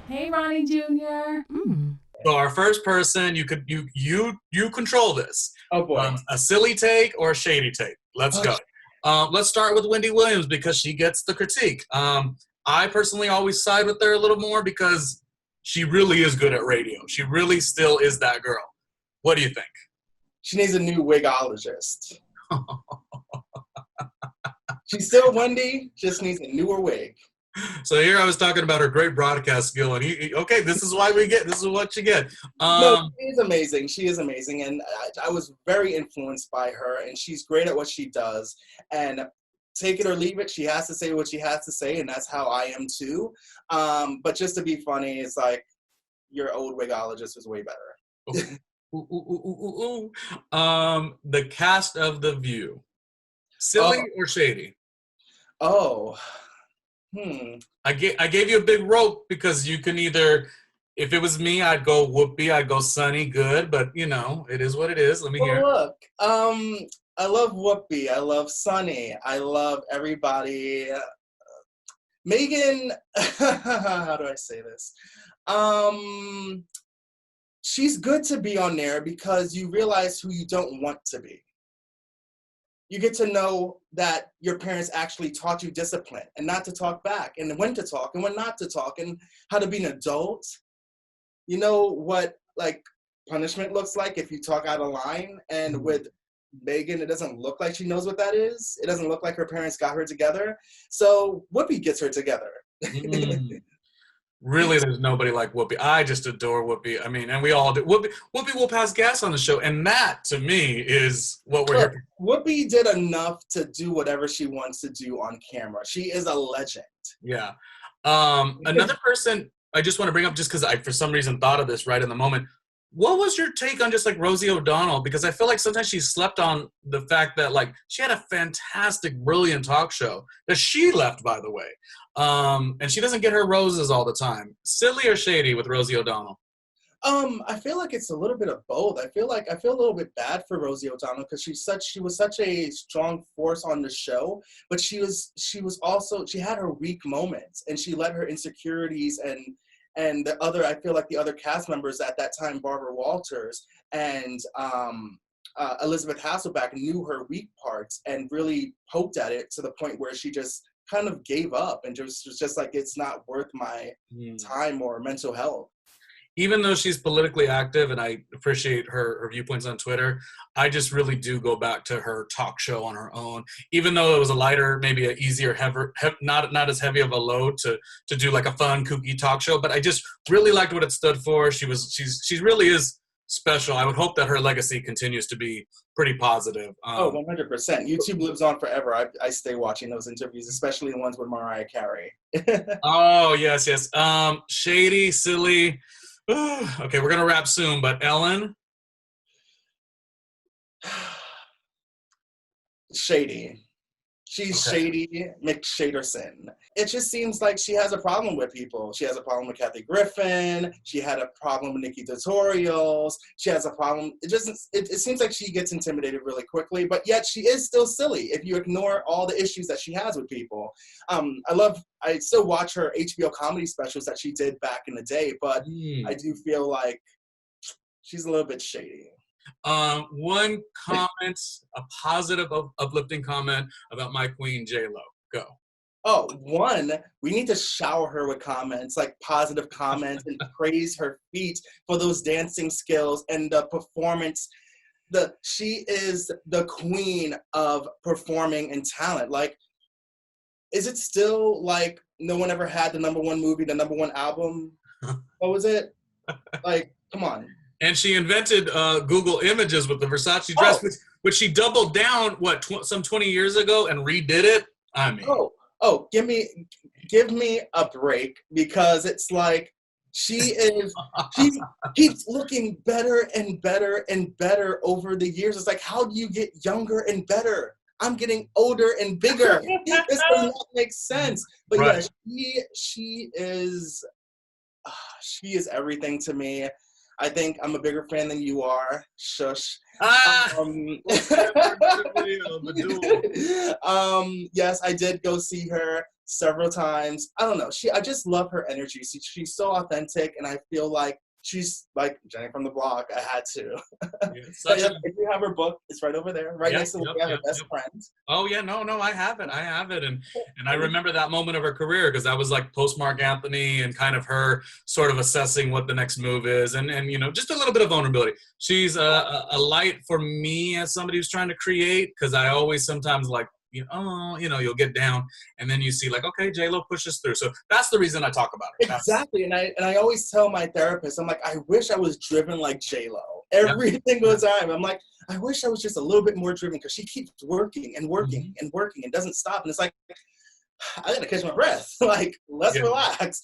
Hey, Ronnie Jr. So our first person, you control this. Oh boy. A silly take or a shady take. Let's go. Let's start with Wendy Williams because she gets the critique. I personally always side with her a little more because she really is good at radio. She really still is that girl. What do you think? She needs a new wigologist. She's still Wendy, just needs a newer wig. So here I was talking about her great broadcast skill, and okay, this is what you get. No, she is amazing. She is amazing, and I was very influenced by her, and she's great at what she does. And take it or leave it, she has to say what she has to say, and that's how I am too. But just to be funny, it's like your old wigologist was way better. The cast of The View, silly or shady? Oh. I gave you a big rope because you can either, if it was me, I'd go Whoopi, I'd go Sunny, good, but you know, it is what it is. Let me hear. Look, I love Whoopi, I love Sunny, I love everybody. Megan, how do I say this? She's good to be on there because you realize who you don't want to be. You get to know that your parents actually taught you discipline and not to talk back and when to talk and when not to talk and how to be an adult. You know what like punishment looks like if you talk out of line. And with Megan, it doesn't look like she knows what that is. It doesn't look like her parents got her together. So Whoopi gets her together. Really, there's nobody like Whoopi. I just adore Whoopi. I mean, and we all do. Whoopi will pass gas on the show, and that, to me, is what we're here for. Whoopi did enough to do whatever she wants to do on camera. She is a legend. Yeah. Another person I just want to bring up, just because I, for some reason, thought of this right in the moment. What was your take on just like Rosie O'Donnell? Because I feel like sometimes she slept on the fact that like she had a fantastic, brilliant talk show that she left, by the way. And she doesn't get her roses all the time. Silly or shady with Rosie O'Donnell? I feel like it's a little bit of both. I feel a little bit bad for Rosie O'Donnell because she was such a strong force on the show, but she had her weak moments and she let her insecurities and the other, I feel like the other cast members at that time, Barbara Walters and Elizabeth Hasselbeck, knew her weak parts and really poked at it to the point where she just kind of gave up and just was just like, it's not worth my time or mental health. Even though she's politically active and I appreciate her viewpoints on Twitter, I just really do go back to her talk show on her own. Even though it was a lighter, maybe an easier, not as heavy of a load to do like a fun, kooky talk show. But I just really liked what it stood for. She really is special. I would hope that her legacy continues to be pretty positive. 100%. YouTube lives on forever. I stay watching those interviews, especially the ones with Mariah Carey. Oh, yes. Shady, silly. Okay, we're gonna wrap soon, but Ellen? Shady. She's Shady McShaderson. It just seems like she has a problem with people. She has a problem with Kathy Griffin. She had a problem with Nikki Tutorials. She has a problem. It seems like she gets intimidated really quickly, but yet she is still silly if you ignore all the issues that she has with people. I still watch her HBO comedy specials that she did back in the day, but I do feel like she's a little bit shady. One comment, a positive, uplifting comment about my queen, J-Lo. Go. Oh, one, we need to shower her with comments, like positive comments, and praise her feet for those dancing skills and the performance. She is the queen of performing and talent. Like, is it still like no one ever had the #1 movie, the #1 album? What was it? Like, come on. And she invented Google Images with the Versace dress, which she doubled down, some 20 years ago and redid it? I mean. Give me a break because it's like she keeps looking better and better and better over the years. It's like, how do you get younger and better? I'm getting older and bigger. This does not make sense. But right. Yeah, she is everything to me. I think I'm a bigger fan than you are. Shush. Yes, I did go see her several times. I don't know. I just love her energy. She's so authentic, and I feel like she's like Jenny from the block. I had to. Yeah, If you have her book, it's right over there, right next to her best friend. Oh yeah, no, I have it, and I remember that moment of her career because that was like post Mark Anthony and kind of her sort of assessing what the next move is, and just a little bit of vulnerability. She's a light for me as somebody who's trying to create, because I always sometimes like, you'll get down, and then you see like, okay, J-Lo pushes through. So that's the reason I talk about her. Exactly, and I always tell my therapist, I'm like, I wish I was driven like J-Lo. Every single time, I'm like, I wish I was just a little bit more driven, because she keeps working and working and working and doesn't stop. And it's like, I gotta catch my breath. Like, let's relax.